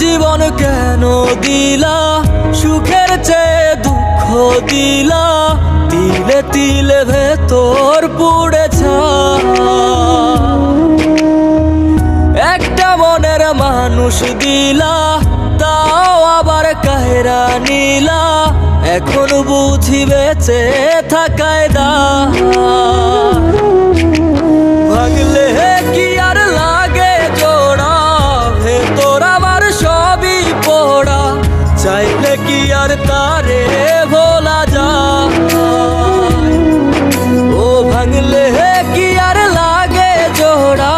জীবন কেন দিলা, সুখের চেয়ে দুঃখ দিলা, তিলে তিলে ভেতর পুড়েছা। একটা মনের মানুষ দিলা, তাও আবার কাহেরা নিলা, এখন বুঝি বেঁচে থাকায় দা। ভাগলে কি আর লাগে জোড়া, ভেতর আমার সবই পোড়া, চাইলে কি আর তারে ভোলা যায়। ও ভাঙলে কি আর লাগে জোড়া,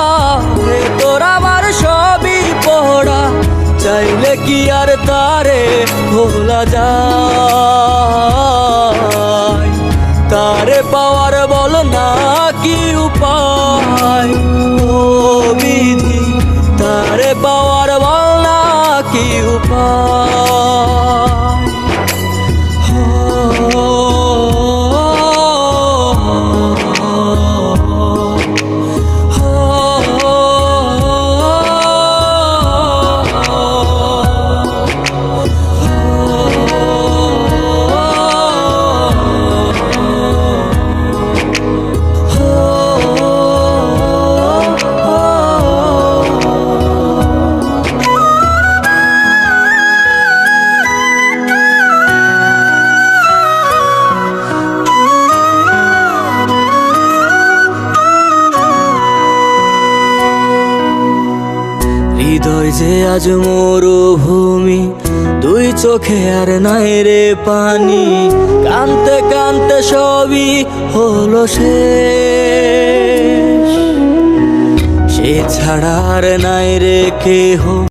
ভেতর আমার সবই পোড়া, চাইলে কি আর তারে ভোলা যায়। তারে পাওয়ার বল না কি উপায়, ও বিধি তারে পাওয়ার বল না কি উপায়। হৃদয় যে আজ মরুভূমি, দুই চোখে আর নাই রে পানি, কানতে কানতে সবই হলো শেষ, সে ছাড়া আর নাই রে কেহ।